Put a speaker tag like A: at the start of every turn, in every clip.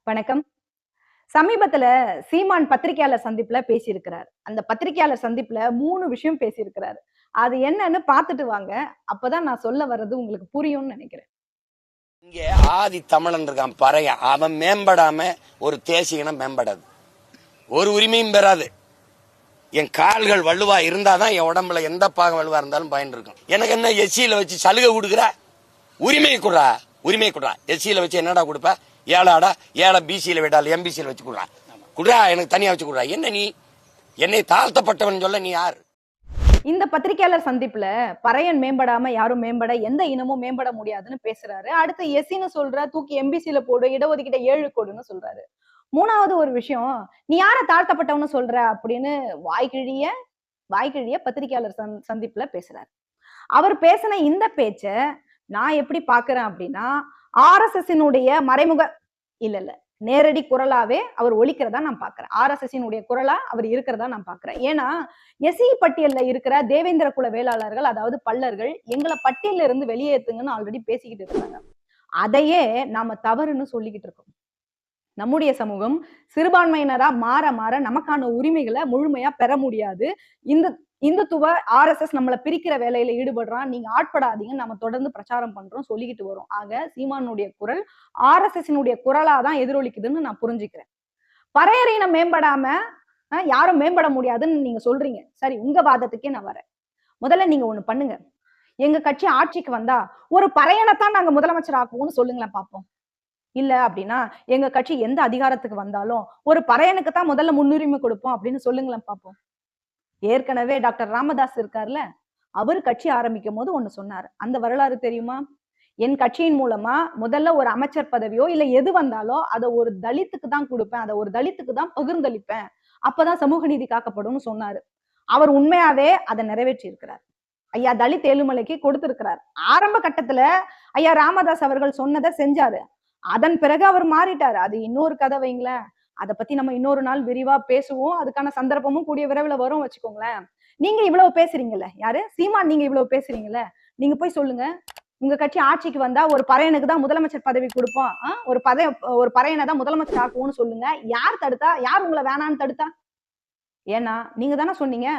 A: வணக்கம். சமீபத்துல சீமான் பத்திரிகையாளர் சந்திப்புல பேசியிருக்கிறார். அந்த பத்திரிகையாளர் சந்திப்புல 3 விஷயம் பேசியிருக்கிறாரு. அது என்னன்னு பார்த்துட்டு வாங்க. அப்பதான் நான் சொல்ல வர்றது உங்களுக்கு புரியும்னு நினைக்கிறேன்.
B: இங்க ஆதி தமிழன் இருக்கான் பறையன். அவன் மேம்படாம ஒரு தேசியனம் மேம்படாது, ஒரு உரிமையும் பெறாது. என் கால்கள் வலுவா இருந்தாதான் என் உடம்புல எந்த பாகம் வலுவா இருந்தாலும் பயன் இருக்கும். எனக்கு என்ன எஸ்சியில வச்சு சலுகை கொடுக்குற? உரிமை குடுறா, உரிமை குடுறா. எஸ்சியில வச்சு என்னடா கொடுப்ப? ஏழாடா, ஏழை பிசியில விடால் எம்பிசியில வச்சு குடுறா, குடுறா, எனக்கு தனியா வச்சு குடுறா. என்ன நீ என்னை தாழ்த்தப்பட்டவன் சொல்ல நீ யார்?
A: இந்த பத்திரிகையாளர் சந்திப்புல பறையன் மேம்படாம யாரும் மேம்பட எந்த இனமும் மேம்பட முடியாதுன்னு பேசுறாரு. அடுத்து எஸ்சின்னு சொல்ற, தூக்கி எம்பிசியில போடு, இடஒதுக்கீட்ட 7 கோடுன்னு சொல்றாரு. 3வது ஒரு விஷயம், நீ யார தாழ்த்தப்பட்டவன்னு சொல்ற அப்படின்னு வாய்க்கிழிய பத்திரிகையாளர் சந்திப்புல பேசுறாரு. அவர் பேசின இந்த பேச்ச நான் எப்படி பாக்குறேன் அப்படின்னா, ஆர்எஸ்எஸ்னுடைய மறைமுக இல்ல நேரடி குரலாவே அவர் ஒலிக்கிறதா நான் பாக்குறேன். ஆர்எஸ்எஸ்னுடைய குரலா அவர் இருக்கிறதா நான் பாக்குறேன். ஏன்னா எஸ்சி பட்டியல்ல இருக்கிற தேவேந்திர குல வேளாளர்கள், அதாவது பல்லர்கள், எங்களை பட்டியல்ல இருந்து வெளியேற்றுங்கன்னு ஆல்ரெடி பேசிக்கிட்டு இருக்காங்க. அதையே நாம தவறுன்னு சொல்லிக்கிட்டு இருக்கோம். நம்முடைய சமூகம் சிறுபான்மையினரா மாற மாற நமக்கான உரிமைகளை முழுமையா பெற முடியாது. இந்த இந்துத்துவ ஆர்எஸ்எஸ் நம்மளை பிரிக்கிற வேலையில ஈடுபடுறான், நீங்க ஆட்படாதீங்கன்னு நம்ம தொடர்ந்து பிரச்சாரம் பண்றோம், சொல்லிக்கிட்டு வரோம். ஆக சீமானுடைய குரல் ஆர்எஸ்எஸ் குரலா தான் எதிரொலிக்குதுன்னு நான் புரிஞ்சுக்கிறேன். பறையறையின மேம்படாம யாரும் மேம்பட முடியாதுன்னு நீங்க சொல்றீங்க. சரி, உங்க வாதத்துக்கே நான் வரேன். முதல்ல நீங்க ஒண்ணு பண்ணுங்க. எங்க கட்சி ஆட்சிக்கு வந்தா ஒரு பறையனைத்தான் நாங்க முதலமைச்சர் ஆக்குவோம்னு சொல்லுங்களேன் பாப்போம். இல்ல அப்படின்னா எங்க கட்சி எந்த அதிகாரத்துக்கு வந்தாலும் ஒரு பறையனுக்கு தான் முதல்ல முன்னுரிமை கொடுப்போம் அப்படின்னு சொல்லுங்களேன் பாப்போம். ஏற்கனவே டாக்டர் ராமதாஸ் இருக்கார்ல, அவர் கட்சி ஆரம்பிக்கும் போது ஒண்ணு சொன்னாரு. அந்த வரலாறு தெரியுமா? என் கட்சியின் மூலமா முதல்ல ஒரு அமைச்சர் பதவியோ இல்ல எது வந்தாலோ அதை ஒரு தலித்துக்கு தான் கொடுப்பேன், அதை ஒரு தலித்துக்கு தான் பகிர்ந்தளிப்பேன், அப்பதான் சமூக நீதி காக்கப்படும் சொன்னாரு. அவர் உண்மையாவே அதை நிறைவேற்றி இருக்கிறார். ஐயா தலித் ஏழுமலைக்கு கொடுத்திருக்கிறார். ஆரம்ப கட்டத்துல ஐயா ராமதாஸ் அவர்கள் சொன்னதை செஞ்சாரு. அதன் பிறகு அவர் மாறிட்டாரு. அது இன்னொரு கதை வைங்களேன். அதை பத்தி நம்ம இன்னொரு நாள் விரிவா பேசுவோம். அதுக்கான சந்தர்ப்பமும் கூடிய விரைவில் வரும் வச்சுக்கோங்களேன். நீங்க இவ்வளவு பேசுறீங்கல்ல, யாரு சீமான், நீங்க இவ்வளவு பேசுறீங்கல்ல, நீங்க போய் சொல்லுங்க. உங்க கட்சி ஆட்சிக்கு வந்தா ஒரு பறையனுக்கு தான் முதலமைச்சர் பதவி கொடுப்போம், ஒரு பறையனை தான் முதலமைச்சர் ஆக்குவோம்னு சொல்லுங்க. யார் தடுத்தா? யார் உங்களை வேணான்னு தடுத்தா? ஏன்னா நீங்க தானே சொன்னீங்க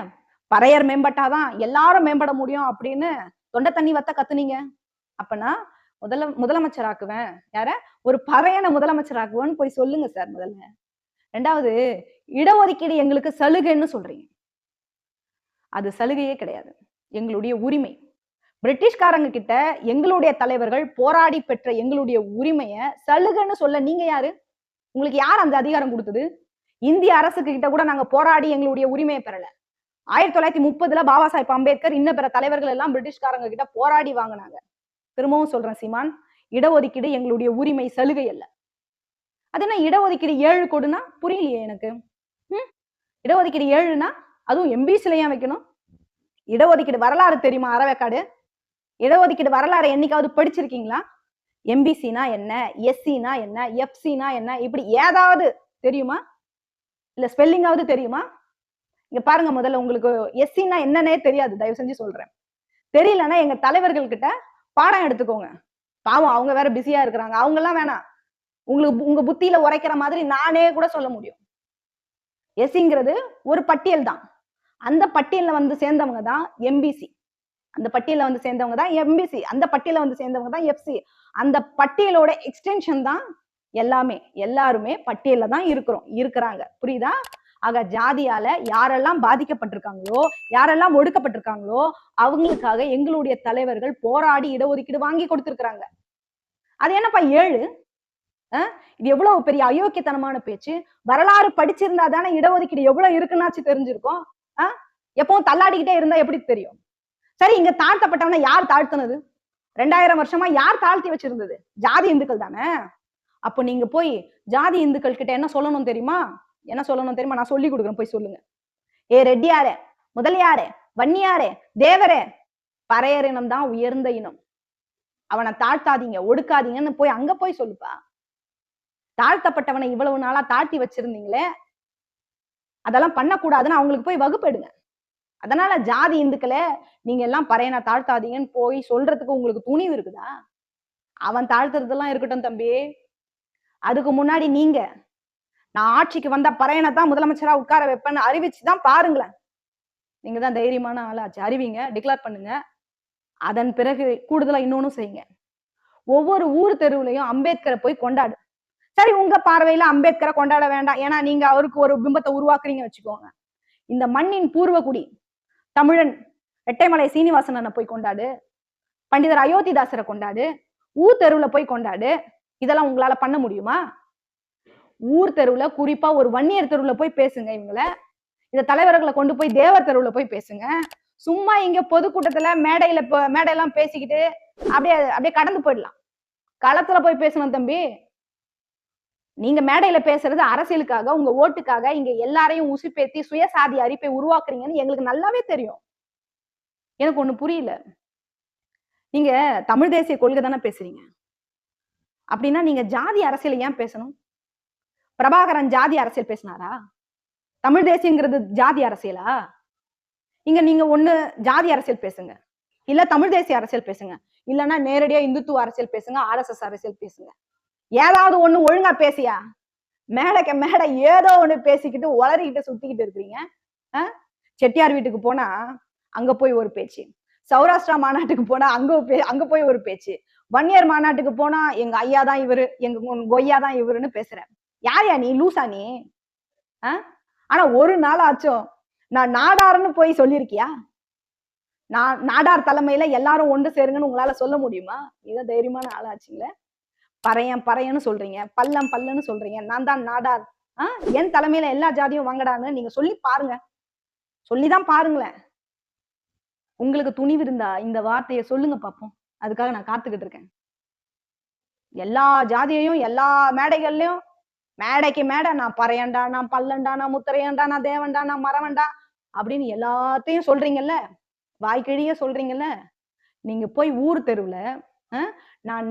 A: பறையர் மேம்பட்டாதான் எல்லாரும் மேம்பட முடியும் அப்படின்னு தொண்டை தண்ணி வத்த கத்துனீங்க. அப்பனா முதலமைச்சர் ஆக்குவேன், யார? ஒரு பறையனை முதலமைச்சர் ஆக்குவேன்னு போய் சொல்லுங்க சார் முதல்ல. 2வது, இடஒதுக்கீடு எங்களுக்கு சலுகைன்னு சொல்றீங்க. அது சலுகையே கிடையாது, எங்களுடைய உரிமை. பிரிட்டிஷ்காரங்க கிட்ட எங்களுடைய தலைவர்கள் போராடி பெற்ற எங்களுடைய உரிமைய சலுகைன்னு சொல்ல நீங்க யாரு? உங்களுக்கு யார் அந்த அதிகாரம் கொடுத்தது? இந்திய அரசுக்கு கிட்ட கூட நாங்க போராடி எங்களுடைய உரிமையை பெறல. 1930 பாபா சாஹிப் அம்பேத்கர் இன்ன பிற தலைவர்கள் எல்லாம் பிரிட்டிஷ்காரங்க கிட்ட போராடி வாங்கினாங்க. திரும்பவும் சொல்றேன் சீமான், இடஒதுக்கீடு எங்களுடைய உரிமை, சலுகை அல்ல. அது என்ன இடஒதுக்கீடு 7 கோடுனா புரியலையே எனக்கு. இடஒதுக்கீடு 7னா அதுவும் எம்பிசில ஏன் வைக்கணும்? இடஒதுக்கீடு வரலாறு தெரியுமா? அறவேக்காடு இடஒதுக்கீடு வரலாறு என்னைக்காவது படிச்சிருக்கீங்களா? எம்பிசினா என்ன, எஸ்சினா என்ன, எஃப்சினா என்ன, இப்படி ஏதாவது தெரியுமா? இல்ல ஸ்பெல்லிங்காவது தெரியுமா? இங்க பாருங்க, முதல்ல உங்களுக்கு எஸ்சினா என்னன்னே தெரியாது, தயவு செஞ்சு சொல்றேன். தெரியலன்னா எங்க தலைவர்கள் கிட்ட பாடம் எடுத்துக்கோங்க. பாவம், அவங்க வேற பிஸியா இருக்கிறாங்க. அவங்க எல்லாம் வேணாம், உங்களுக்கு உங்க புத்தியில உரைக்கிற மாதிரி நானே கூட சொல்ல முடியும். எஸ்சிங்கிறது ஒரு பட்டியல் தான். அந்த பட்டியல்ல வந்து சேர்ந்தவங்க தான் எம்பிசி, அந்த பட்டியல்ல வந்து சேர்ந்தவங்க தான் எம்பிசி, அந்த பட்டியல வந்து சேர்ந்தவங்க தான் எஃப்சி. அந்த பட்டியலோட எக்ஸ்டென்ஷன் தான் எல்லாமே. எல்லாருமே பட்டியல்ல தான் இருக்கிறாங்க. புரியுதா? ஆக ஜாதியால யாரெல்லாம் பாதிக்கப்பட்டிருக்காங்களோ, யாரெல்லாம் ஒடுக்கப்பட்டிருக்காங்களோ அவங்களுக்காக எங்களுடைய தலைவர்கள் போராடி இடஒதுக்கீடு வாங்கி கொடுத்திருக்கிறாங்க. அது என்னப்பா 7? இது எவ்வளவு பெரிய அயோக்கியத்தனமான பேச்சு. வரலாறு படிச்சிருந்தா தானே இடஒதுக்கீடு எவ்வளவு இருக்குன்னாச்சு தெரிஞ்சிருக்கும். எப்பவும் தள்ளாடிக்கிட்டே இருந்தா எப்படி தெரியும்? சரி, இங்க தாழ்த்தப்பட்டவன யார் தாழ்த்தினது? 2000 வருஷமா யார் தாழ்த்தி வச்சிருந்தது? ஜாதி இந்துக்கள் தானே. அப்போ நீங்க போய் ஜாதி இந்துக்கள் கிட்ட என்ன சொல்லணும் தெரியுமா? நான் சொல்லி கொடுக்குறேன், போய் சொல்லுங்க. ஏ ரெட்டியாரே, முதலியாரே, வன்னியாரே, தேவரே, பறையர் இனம் தான் உயர்ந்த இனம், அவனை தாழ்த்தாதீங்க, ஒடுக்காதீங்கன்னு போய் அங்க போய் சொல்லுப்பா. தாழ்த்தப்பட்டவனை இவ்வளவு நாளா தாழ்த்தி வச்சிருந்தீங்களே, அதெல்லாம் பண்ணக்கூடாதுன்னு அவங்களுக்கு போய் வகுப்பு எடுங்க. அதனால ஜாதி இந்துக்களை நீங்க எல்லாம் பறையனை தாழ்த்தாதீங்கன்னு போய் சொல்றதுக்கு உங்களுக்கு துணிவு இருக்குதா? அவன் தாழ்த்துறதெல்லாம் இருக்கட்டும் தம்பி, அதுக்கு முன்னாடி நீங்க நான் ஆட்சிக்கு வந்த பறையனை தான் முதலமைச்சரா உட்கார வைப்பேன்னு அறிவிச்சுதான் பாருங்களேன். நீங்க தான் தைரியமான ஆளாச்சு. அறிவிங்க, டிக்ளேர் பண்ணுங்க. அதன் பிறகு கூடுதலா இன்னொன்னும் செய்யுங்க. ஒவ்வொரு ஊர் தெருவுலயும் அம்பேத்கரை போய் கொண்டாடு. சரி, உங்க பார்வையில அம்பேத்கரை கொண்டாட வேண்டாம். ஏன்னா நீங்க அவருக்கு ஒரு பிம்பத்தை உருவாக்குறீங்க வச்சுக்கோங்க. இந்த மண்ணின் பூர்வகுடி தமிழன் ரெட்டைமலை சீனிவாசனனை போய் கொண்டாடு. பண்டிதர் அயோத்திதாசரை கொண்டாடு. ஊர் தெருவுல போய் கொண்டாடு. இதெல்லாம் உங்களால பண்ண முடியுமா? ஊர் தெருவுல, குறிப்பா ஒரு வன்னியர் தெருவுல போய் பேசுங்க இவங்கள. இந்த தலைவர்களை கொண்டு போய் தேவர் தெருவுல போய் பேசுங்க. சும்மா இங்க பொதுக்கூட்டத்துல மேடையெல்லாம் பேசிக்கிட்டு அப்படியே அப்படியே கடந்து போயிடலாம். களத்துல போய் பேசணும் தம்பி. நீங்க மேடையில பேசுறது அரசியலுக்காக, உங்க ஓட்டுக்காக, இங்க எல்லாரையும் உசுப்பேத்தி சுயசாதி அறிப்பை உருவாக்குறீங்கன்னு எங்களுக்கு நல்லாவே தெரியும். எனக்கு ஒண்ணு புரியல. நீங்க தமிழ் தேசிய கொள்கை தானே பேசுறீங்க. அப்படின்னா நீங்க ஜாதி அரசியல் ஏன் பேசணும்? பிரபாகரன் ஜாதி அரசியல் பேசினாரா? தமிழ் தேசியங்கிறது ஜாதி அரசியலா? இங்க நீங்க ஒண்ணு ஜாதி அரசியல் பேசுங்க, இல்ல தமிழ் தேசிய அரசியல் பேசுங்க, இல்லன்னா நேரடியா இந்துத்துவ அரசியல் பேசுங்க, RSS அரசியல் பேசுங்க. ஏதாவது ஒண்ணு ஒழுங்கா பேசியா? மேடைக்கு மேடை ஏதோ ஒண்ணு பேசிக்கிட்டு உளறிக்கிட்டு சுத்திக்கிட்டு இருக்கிறீங்க. செட்டியார் வீட்டுக்கு போனா அங்க போய் ஒரு பேச்சு, சௌராஷ்டிரா மாநாட்டுக்கு போனா அங்க போய் ஒரு பேச்சு, வன்னியர் மாநாட்டுக்கு போனா எங்க ஐயா தான் இவரு, எங்க கொய்யா தான் இவருன்னு பேசுற. யாரையா நீ? லூசா நீ? ஆனா ஒரு நாள் ஆச்சும் நான் நாடார்னு போய் சொல்லியிருக்கியா? நான் நாடார் தலைமையில எல்லாரும் ஒன்று சேருங்கன்னு உங்களால சொல்ல முடியுமா? இத தைரியமான ஆளாச்சுங்களே. பறையன்னு சொல்றீங்க, பல்லுன்னு சொல்றீங்க. நான் தான் நாடார், என் தலைமையில எல்லா ஜாதியும் வாங்கடான்னு நீங்க சொல்லி பாருங்க. சொல்லிதான் பாருங்களேன். உங்களுக்கு துணிவு இருந்தா இந்த வார்த்தையை சொல்லுங்க பாப்போம். அதுக்காக நான் காத்துக்கிட்டு இருக்கேன். எல்லா ஜாதியையும் எல்லா மேடைகள்லயும் மேடைக்கு மேடை நான் பறையண்டா, நான் பல்லண்டா, நான் முத்திரையண்டா, நான் தேவண்டா, நான் மரவண்டா அப்படின்னு எல்லாத்தையும் சொல்றீங்கல்ல, வாய்க்கிழிய சொல்றீங்கல்ல. நீங்க போய் ஊர் தெருவுல நான்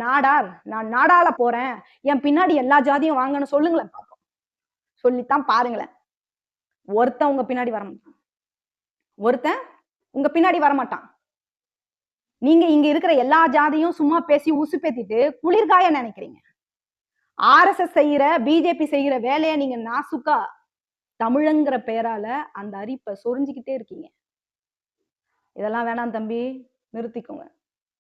A: நாடால போறேன், என் பின்னாடி எல்லா ஜாதியும் வாங்கன்னு சொல்லுங்களேன் பாப்போம். சொல்லித்தான் பாருங்களேன். ஒருத்தன் உங்க பின்னாடி வரமாட்டான். நீங்க இங்க இருக்கிற எல்லா ஜாதியும் சும்மா பேசி உசுப்பேத்திட்டு குளிர்காய நினைக்கிறீங்க. RSS செய்யற, பிஜேபி செய்யற வேலைய நீங்க நாசுக்கா தமிழங்கிற பெயரால அந்த அரிப்பை சொரிஞ்சுக்கிட்டே இருக்கீங்க. இதெல்லாம் வேணாம் தம்பி, நிறுத்திக்கோங்க.